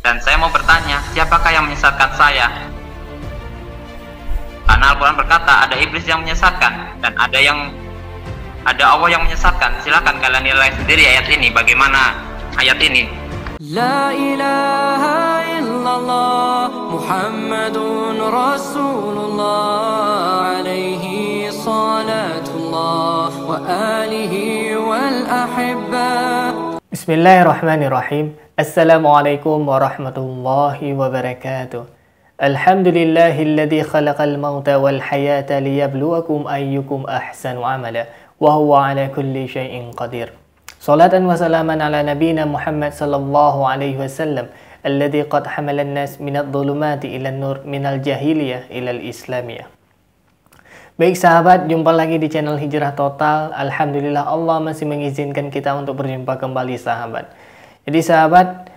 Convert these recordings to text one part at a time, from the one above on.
Dan saya mau bertanya, siapakah yang menyesatkan saya? Karena Al-Quran berkata ada iblis yang menyesatkan dan ada Allah yang menyesatkan. Silakan kalian nilai sendiri ayat ini, bagaimana ayat ini. La ilaha illallah Muhammadun Rasulullah alaihi salatullah wa alihi wal ahibba. Bismillahirrahmanirrahim. Assalamualaikum warahmatullahi wabarakatuh. Alhamdulillahilladzi khalaqal mauta wal hayata liyabluwakum ayyukum ahsanu amala wa huwa ala kulli syai'in qadir. Salatan wa salaman ala nabiyina Muhammad sallallahu alaihi wasallam alladzi qad hamalan nas minadh dhulumati ilan nur minal jahiliyah ilal islamiyah. Baik sahabat, jumpa lagi di channel Hijrah Total. Alhamdulillah Allah masih mengizinkan kita untuk berjumpa kembali sahabat. Jadi sahabat,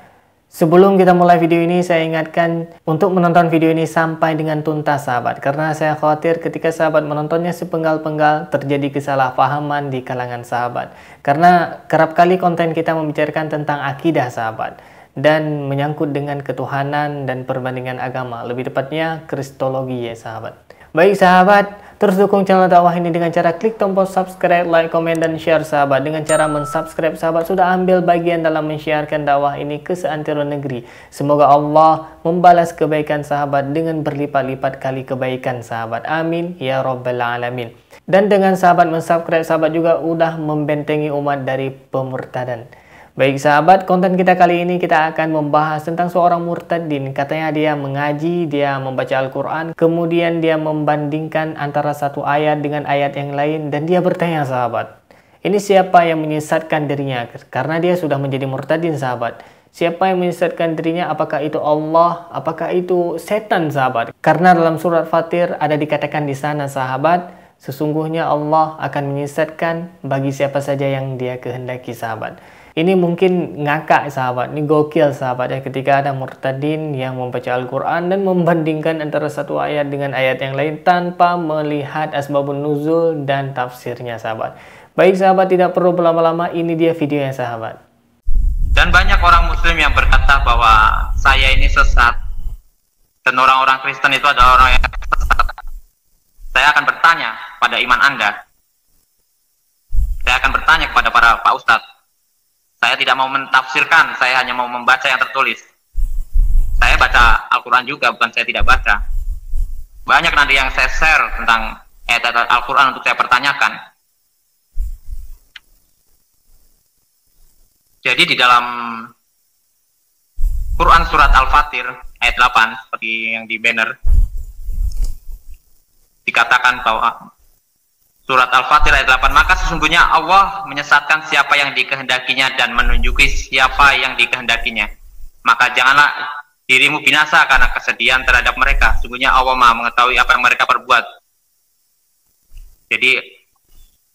sebelum kita mulai video ini saya ingatkan untuk menonton video ini sampai dengan tuntas sahabat. Karena saya khawatir ketika sahabat menontonnya sepenggal-penggal terjadi kesalahpahaman di kalangan sahabat. Karena kerap kali konten kita membicarakan tentang akidah sahabat dan menyangkut dengan ketuhanan dan perbandingan agama, lebih tepatnya kristologi ya sahabat. Baik sahabat, terus dukung channel dakwah ini dengan cara klik tombol subscribe, like, komen, dan share sahabat. Dengan cara mensubscribe sahabat sudah ambil bagian dalam mensiarkan dakwah ini ke seantero negeri. Semoga Allah membalas kebaikan sahabat dengan berlipat-lipat kali kebaikan sahabat. Amin ya rabbal alamin. Dan dengan sahabat mensubscribe sahabat juga udah membentengi umat dari pemurtadan. Baik sahabat, konten kita kali ini kita akan membahas tentang seorang murtadin. Katanya dia mengaji, dia membaca Al-Quran, kemudian dia membandingkan antara satu ayat dengan ayat yang lain, dan dia bertanya sahabat, ini siapa yang menyesatkan dirinya? Karena dia sudah menjadi murtadin sahabat. Siapa yang menyesatkan dirinya? Apakah itu Allah? Apakah itu setan sahabat? Karena dalam surat Fatir ada dikatakan di sana sahabat, sesungguhnya Allah akan menyesatkan bagi siapa saja yang dia kehendaki sahabat. Ini mungkin ngakak sahabat, ini gokil sahabat ya, ketika ada murtadin yang membaca Al-Quran dan membandingkan antara satu ayat dengan ayat yang lain tanpa melihat asbabun nuzul dan tafsirnya sahabat. Baik sahabat, tidak perlu berlama-lama, ini dia videonya sahabat. Dan banyak orang muslim yang berkata bahwa saya ini sesat dan orang-orang Kristen itu adalah orang yang sesat. Saya akan bertanya pada iman Anda. Saya akan bertanya kepada para Pak Ustadz. Saya tidak mau mentafsirkan, saya hanya mau membaca yang tertulis. Saya baca Al-Quran juga, bukan saya tidak baca. Banyak nanti yang saya share tentang ayat Al-Quran untuk saya pertanyakan. Jadi di dalam Quran surat Al-Fatir ayat 8, seperti yang di banner, dikatakan bahwa surat Al-Fatir ayat 8, maka sesungguhnya Allah menyesatkan siapa yang dikehendakinya dan menunjuki siapa yang dikehendakinya. Maka janganlah dirimu binasa karena kesedihan terhadap mereka. Sesungguhnya Allah Maha mengetahui apa yang mereka perbuat. Jadi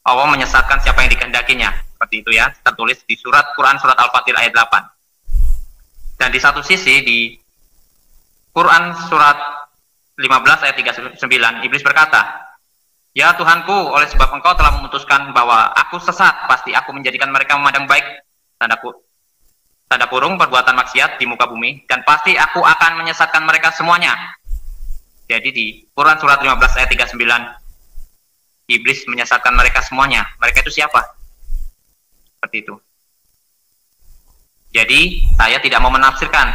Allah menyesatkan siapa yang dikehendakinya. Seperti itu ya, tertulis di Quran surat Al-Fatir ayat 8. Dan di satu sisi di Quran surat 15 ayat 39, iblis berkata, ya Tuhanku, oleh sebab engkau telah memutuskan bahwa aku sesat, pasti aku menjadikan mereka memandang baik, tanda kurung perbuatan maksiat di muka bumi, dan pasti aku akan menyesatkan mereka semuanya. Jadi di Quran surat 15 ayat 39, iblis menyesatkan mereka semuanya. Mereka itu siapa? Seperti itu. Jadi saya tidak mau menafsirkan,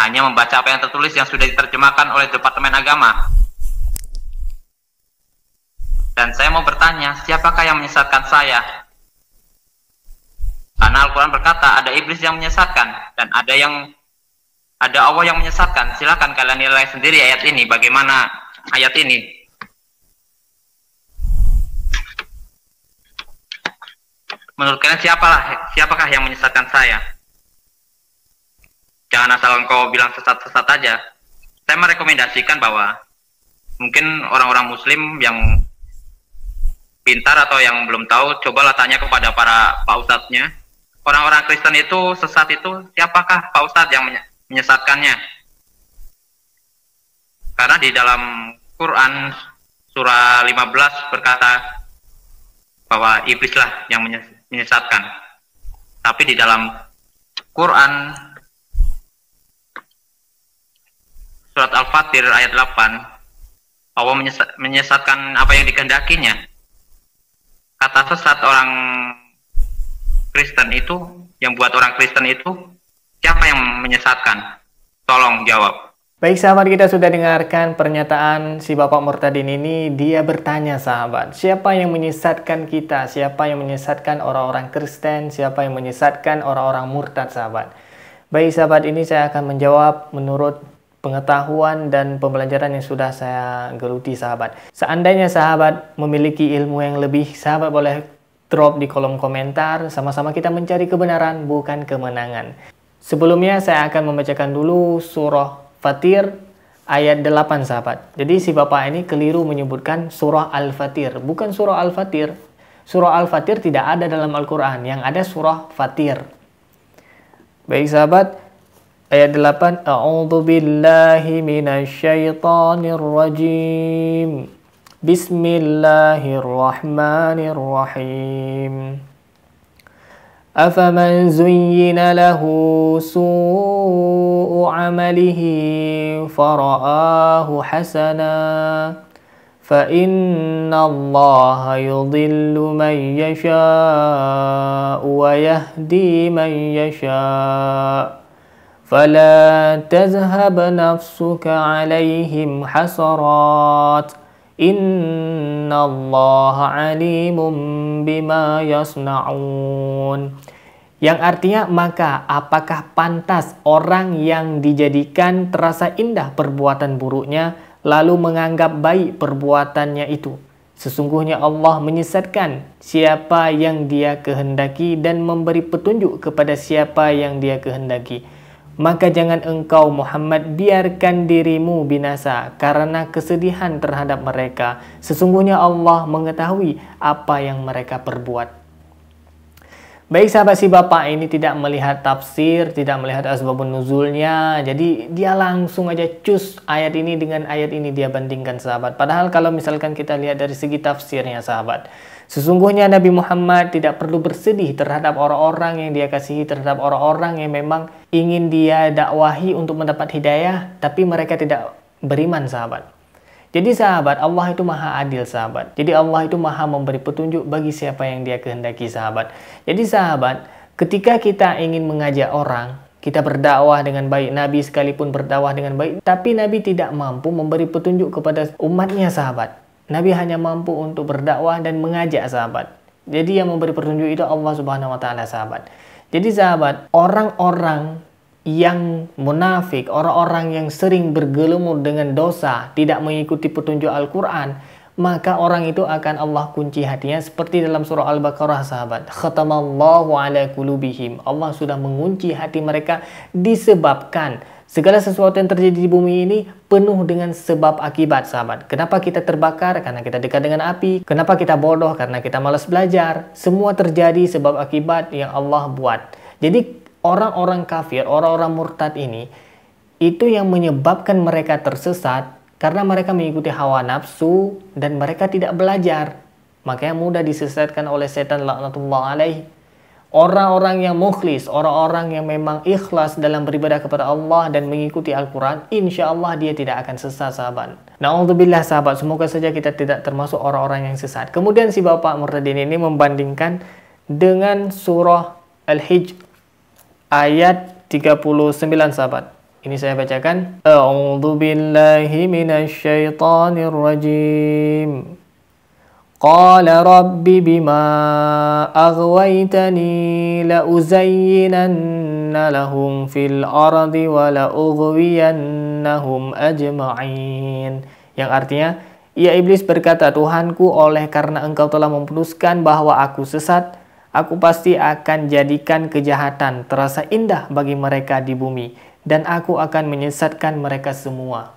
hanya membaca apa yang tertulis yang sudah diterjemahkan oleh Departemen Agama. Dan saya mau bertanya, siapakah yang menyesatkan saya? Karena Al-Quran berkata ada iblis yang menyesatkan dan ada Allah yang menyesatkan. Silakan kalian nilai sendiri ayat ini, bagaimana ayat ini. Menurut kalian siapakah yang menyesatkan saya? Jangan asal engkau bilang sesat-sesat aja. Saya merekomendasikan bahwa mungkin orang-orang muslim yang pintar atau yang belum tahu, cobalah tanya kepada para Pak Ustadznya. Orang-orang Kristen itu sesat itu siapakah Pak Ustadz yang menyesatkannya? Karena di dalam Quran surah 15 berkata bahwa iblislah yang menyesatkan. Tapi di dalam Quran surat Al-Fatir ayat 8, Allah menyesatkan apa yang dikehendakinya. Kata sesat orang Kristen itu, yang buat orang Kristen itu, siapa yang menyesatkan? Tolong jawab. Baik sahabat, kita sudah dengarkan pernyataan si Bapak Murtadin ini. Dia bertanya sahabat, siapa yang menyesatkan kita? Siapa yang menyesatkan orang-orang Kristen? Siapa yang menyesatkan orang-orang murtad sahabat? Baik sahabat, ini saya akan menjawab menurut pengetahuan dan pembelajaran yang sudah saya geluti sahabat. Seandainya sahabat memiliki ilmu yang lebih, sahabat boleh drop di kolom komentar. Sama-sama kita mencari kebenaran, bukan kemenangan. Sebelumnya saya akan membacakan dulu surah Fatir ayat 8 sahabat. Jadi si bapak ini keliru menyebutkan surah Al-Fatir, bukan surah Al-Fatir. Surah Al-Fatir tidak ada dalam Al-Quran, yang ada surah Fatir. Baik sahabat, ayat 8, A'udzu billahi minasyaitonir rajim. Bismillahirrahmanirrahim. أفمن زين له سوء عمله فرآه حسنا فإن الله يضل من يشاء ويهدي من يشاء فلا تذهب نفسك عليهم حسرات Innallaha alimun bima yasna'un. Yang artinya, maka apakah pantas orang yang dijadikan terasa indah perbuatan buruknya lalu menganggap baik perbuatannya itu? Sesungguhnya Allah menyesatkan siapa yang Dia kehendaki dan memberi petunjuk kepada siapa yang Dia kehendaki. Maka jangan engkau Muhammad biarkan dirimu binasa karena kesedihan terhadap mereka. Sesungguhnya Allah mengetahui apa yang mereka perbuat. Baik sahabat, si bapak ini tidak melihat tafsir, tidak melihat asbabun nuzulnya. Jadi dia langsung aja cus ayat ini dengan ayat ini dia bandingkan sahabat. Padahal kalau misalkan kita lihat dari segi tafsirnya sahabat, sesungguhnya Nabi Muhammad tidak perlu bersedih terhadap orang-orang yang dia kasihi, terhadap orang-orang yang memang ingin dia dakwahi untuk mendapat hidayah, tapi mereka tidak beriman sahabat. Jadi sahabat, Allah itu maha adil sahabat. Jadi Allah itu maha memberi petunjuk bagi siapa yang Dia kehendaki sahabat. Jadi sahabat, ketika kita ingin mengajak orang, kita berdakwah dengan baik, Nabi sekalipun berdakwah dengan baik, tapi Nabi tidak mampu memberi petunjuk kepada umatnya sahabat. Nabi hanya mampu untuk berdakwah dan mengajak sahabat. Jadi yang memberi petunjuk itu Allah Subhanahu wa taala sahabat. Jadi sahabat, orang-orang yang munafik, orang-orang yang sering bergelumur dengan dosa, tidak mengikuti petunjuk Al-Quran, maka orang itu akan Allah kunci hatinya seperti dalam surah Al-Baqarah sahabat. Khatamallahu ala qulubihim. Allah sudah mengunci hati mereka disebabkan segala sesuatu yang terjadi di bumi ini penuh dengan sebab akibat sahabat. Kenapa kita terbakar? Karena kita dekat dengan api. Kenapa kita bodoh? Karena kita malas belajar. Semua terjadi sebab akibat yang Allah buat. Jadi orang-orang kafir, orang-orang murtad ini, itu yang menyebabkan mereka tersesat karena mereka mengikuti hawa nafsu dan mereka tidak belajar. Makanya mudah disesatkan oleh setan laknatullah alaih. Orang-orang yang mukhlis, orang-orang yang memang ikhlas dalam beribadah kepada Allah dan mengikuti Al-Quran, insya Allah dia tidak akan sesat sahabat. Na'udzubillah sahabat, semoga saja kita tidak termasuk orang-orang yang sesat. Kemudian si Bapak Murtadin ini membandingkan dengan surah Al-Hijr ayat 39 sahabat. Ini saya bacakan. A'udzu billahi minasyaitonir rajim. Qala rabbi bima aghwaytani la uzayyinanna lahum fil ardi wa la ughwiyannahum ajma'in. Yang artinya, ya iblis berkata, Tuhanku, oleh karena engkau telah memutuskan bahwa aku sesat, aku pasti akan jadikan kejahatan terasa indah bagi mereka di bumi, dan aku akan menyesatkan mereka semua.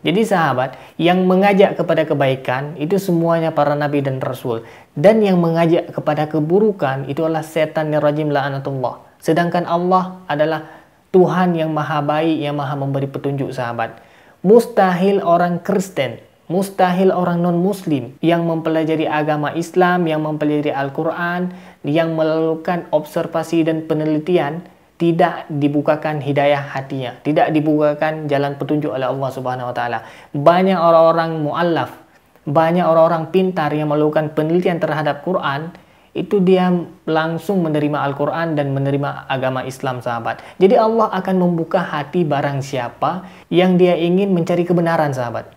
Jadi sahabat, yang mengajak kepada kebaikan itu semuanya para nabi dan rasul, dan yang mengajak kepada keburukan itu adalah setan yang rajim la'anatullah. Sedangkan Allah adalah Tuhan yang maha baik, yang maha memberi petunjuk sahabat. Mustahil orang Kristen, mustahil orang non-muslim yang mempelajari agama Islam, yang mempelajari Al-Quran, yang melakukan observasi dan penelitian, tidak dibukakan hidayah hatinya, tidak dibukakan jalan petunjuk oleh Allah Subhanahu wa taala. Banyak orang-orang muallaf, banyak orang-orang pintar yang melakukan penelitian terhadap Quran, itu dia langsung menerima Al-Quran dan menerima agama Islam, sahabat. Jadi Allah akan membuka hati barang siapa yang dia ingin mencari kebenaran, sahabat.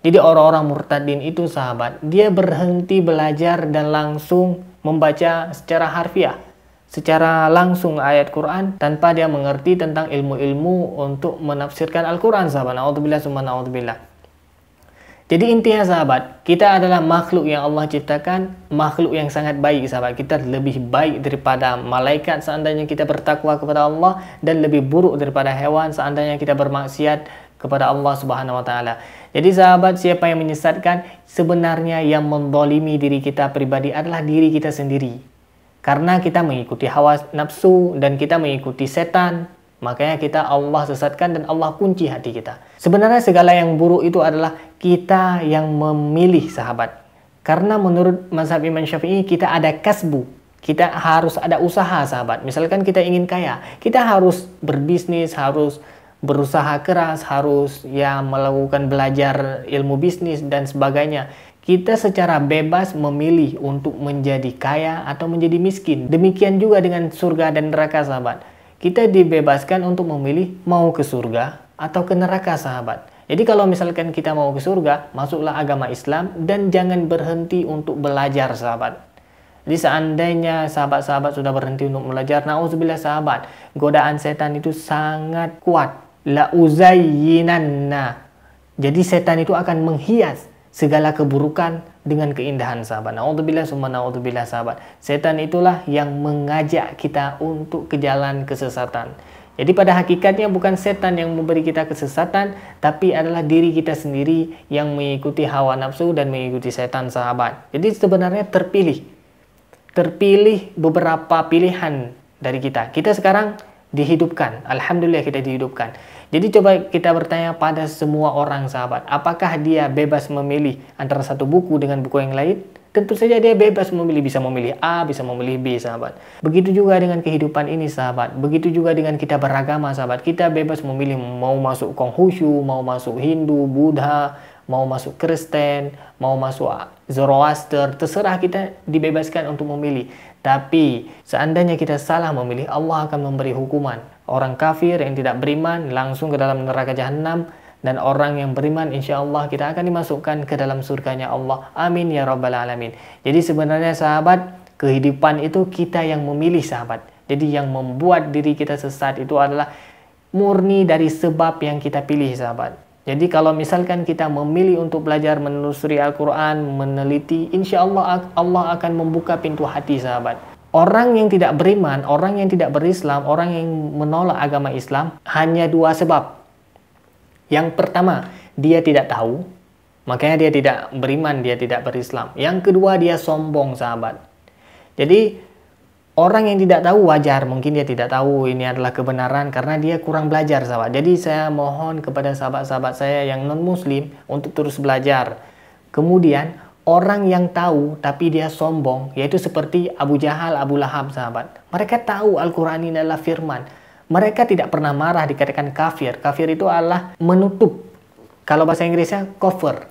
Jadi orang-orang murtadin itu, sahabat, dia berhenti belajar dan langsung membaca secara harfiah, secara langsung ayat Quran tanpa dia mengerti tentang ilmu-ilmu untuk menafsirkan Al-Quran, sahabat. Na'udzubillah summa na'udzubillah. Jadi intinya, sahabat, kita adalah makhluk yang Allah ciptakan, makhluk yang sangat baik, sahabat. Kita lebih baik daripada malaikat seandainya kita bertakwa kepada Allah, dan lebih buruk daripada hewan seandainya kita bermaksiat kepada Allah Subhanahu wa taala. Jadi sahabat, siapa yang menyesatkan, sebenarnya yang menzalimi diri kita pribadi adalah diri kita sendiri. Karena kita mengikuti hawa nafsu dan kita mengikuti setan, makanya kita Allah sesatkan dan Allah kunci hati kita. Sebenarnya segala yang buruk itu adalah kita yang memilih, sahabat. Karena menurut mazhab Imam Syafi'i kita ada kasbu, kita harus ada usaha, sahabat. Misalkan kita ingin kaya, kita harus berbisnis, harus berusaha keras, harus melakukan belajar ilmu bisnis dan sebagainya. Kita secara bebas memilih untuk menjadi kaya atau menjadi miskin. Demikian juga dengan surga dan neraka, sahabat. Kita dibebaskan untuk memilih mau ke surga atau ke neraka, sahabat. Jadi kalau misalkan kita mau ke surga, masuklah agama Islam dan jangan berhenti untuk belajar, sahabat. Jadi seandainya sahabat-sahabat sudah berhenti untuk belajar, na'udzubillah, sahabat, godaan setan itu sangat kuat. La uzayyinanna. Jadi setan itu akan menghias segala keburukan dengan keindahan, sahabat. Na'udzubillah summa na'udzubillah, sahabat. Setan itulah yang mengajak kita untuk ke jalan kesesatan. Jadi pada hakikatnya bukan setan yang memberi kita kesesatan, tapi adalah diri kita sendiri yang mengikuti hawa nafsu dan mengikuti setan, sahabat. Jadi sebenarnya terpilih beberapa pilihan dari kita. Kita sekarang dihidupkan. Alhamdulillah kita dihidupkan. Jadi coba kita bertanya pada semua orang, sahabat, apakah dia bebas memilih antara satu buku dengan buku yang lain? Tentu saja dia bebas memilih, bisa memilih A, bisa memilih B, sahabat. Begitu juga dengan kehidupan ini, sahabat. Begitu juga dengan kita beragama, sahabat. Kita bebas memilih mau masuk Konghucu, mau masuk Hindu, Buddha, mau masuk Kristen, mau masuk Zoroaster. Terserah, kita dibebaskan untuk memilih. Tapi seandainya kita salah memilih, Allah akan memberi hukuman. Orang kafir yang tidak beriman langsung ke dalam neraka jahanam, dan orang yang beriman insya Allah kita akan dimasukkan ke dalam surganya Allah. Amin ya rabbal alamin. Jadi sebenarnya, sahabat, kehidupan itu kita yang memilih, sahabat. Jadi yang membuat diri kita sesat itu adalah murni dari sebab yang kita pilih, sahabat. Jadi kalau misalkan kita memilih untuk belajar menelusuri Al-Quran, meneliti, insya Allah Allah akan membuka pintu hati, sahabat. Orang yang tidak beriman, orang yang tidak berislam, orang yang menolak agama Islam, hanya dua sebab. Yang pertama, dia tidak tahu, makanya dia tidak beriman, dia tidak berislam. Yang kedua, dia sombong, sahabat. Jadi orang yang tidak tahu wajar, mungkin dia tidak tahu ini adalah kebenaran karena dia kurang belajar, sahabat. Jadi saya mohon kepada sahabat-sahabat saya yang non-muslim untuk terus belajar. Kemudian orang yang tahu tapi dia sombong, yaitu seperti Abu Jahal, Abu Lahab, sahabat. Mereka tahu Al-Quran ini adalah firman. Mereka tidak pernah marah dikatakan kafir. Kafir itu adalah menutup. Kalau bahasa Inggrisnya cover.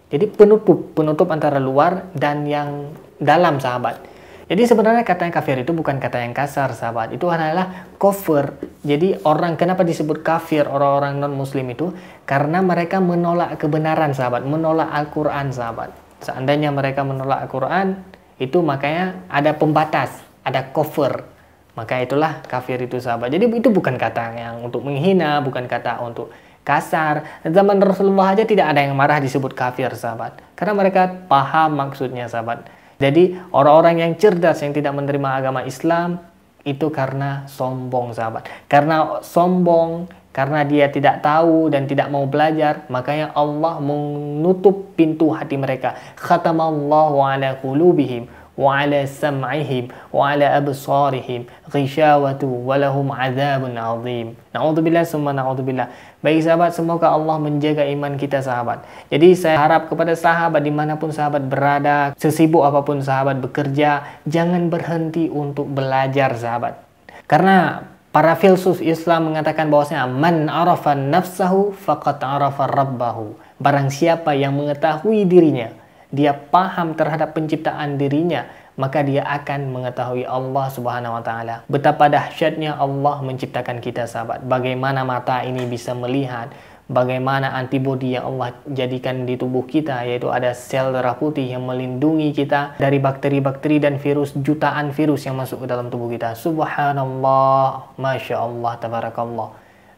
Jadi penutup antara luar dan yang dalam, sahabat. Jadi sebenarnya kata yang kafir itu bukan kata yang kasar, sahabat. Itu adalah cover. Jadi kenapa disebut kafir orang-orang non-muslim itu? Karena mereka menolak kebenaran, sahabat. Menolak Al-Quran, sahabat. Seandainya mereka menolak Al-Quran, itu makanya ada pembatas, ada cover. Maka itulah kafir itu, sahabat. Jadi itu bukan kata yang untuk menghina, bukan kata untuk kasar. Zaman Rasulullah aja tidak ada yang marah disebut kafir, sahabat. Karena mereka paham maksudnya, sahabat. Jadi orang-orang yang cerdas yang tidak menerima agama Islam itu karena sombong, sahabat. Karena sombong, karena dia tidak tahu dan tidak mau belajar, makanya Allah menutup pintu hati mereka. Khatamallahu ala qulubihim wa ala sam'ihim wa ala absarihim ghishawatu wa lahum adzabun azim. Na'udzubillah summa na'udzubillah. Baik, sahabat, semoga Allah menjaga iman kita, sahabat. Jadi saya harap kepada sahabat dimanapun sahabat berada, sesibuk apapun sahabat bekerja, jangan berhenti untuk belajar, sahabat. Karena para filsuf Islam mengatakan bahwasanya man arafa nafsahu faqad arafa rabbahu. Barang siapa yang mengetahui dirinya, dia paham terhadap penciptaan dirinya, maka dia akan mengetahui Allah Subhanahu wa taala. Betapa dahsyatnya Allah menciptakan kita, sahabat. Bagaimana mata ini bisa melihat, bagaimana antibodi yang Allah jadikan di tubuh kita, yaitu ada sel darah putih yang melindungi kita dari bakteri-bakteri dan virus, jutaan virus yang masuk ke dalam tubuh kita. Subhanallah, Masya Allah, Tabarakallah.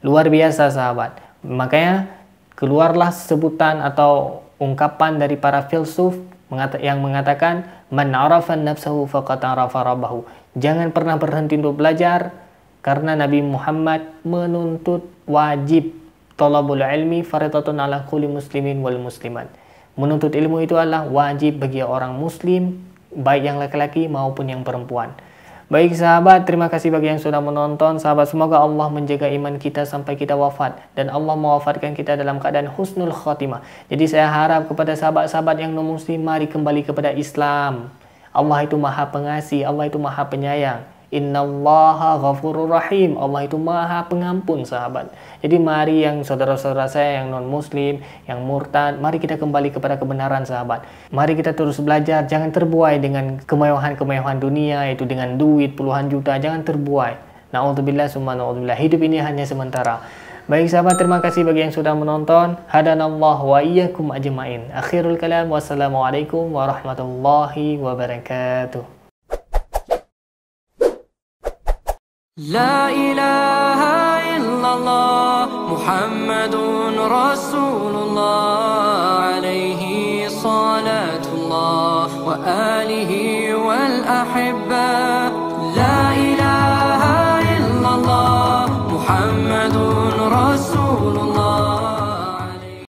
Luar biasa, sahabat. Makanya keluarlah sebutan atau ungkapan dari para filsuf yang mengatakan man arafa nafsahu faqad arafa rabbahu. Jangan pernah berhenti untuk belajar, karena Nabi Muhammad menuntut wajib talabul ilmi faridatun ala kulli muslimin wal muslimat. Menuntut ilmu itu adalah wajib bagi orang muslim, baik yang laki-laki maupun yang perempuan. Baik sahabat, terima kasih bagi yang sudah menonton. Sahabat, semoga Allah menjaga iman kita sampai kita wafat, dan Allah mewafatkan kita dalam keadaan husnul khatimah. Jadi saya harap kepada sahabat-sahabat yang non-muslim, mari kembali kepada Islam. Allah itu maha pengasih, Allah itu maha penyayang. Innallaha ghafurur rahim. Allah itu maha pengampun, sahabat. Jadi mari yang saudara-saudara saya yang non-muslim, yang murtad, mari kita kembali kepada kebenaran, sahabat. Mari kita terus belajar, jangan terbuai dengan kemewahan-kemewahan dunia, itu dengan duit puluhan juta, jangan terbuai. Na'udzubillah summa na'udzubillah. Hidup ini hanya sementara. Baik sahabat, terima kasih bagi yang sudah menonton. Hadanallah wa iyyakum ajmain. Akhirul kalam, wassalamualaikum warahmatullahi wabarakatuh. لا إله إلا الله محمد رسول الله عليه صلاة الله وآله والأحبة. لا إله إلا الله محمد رسول الله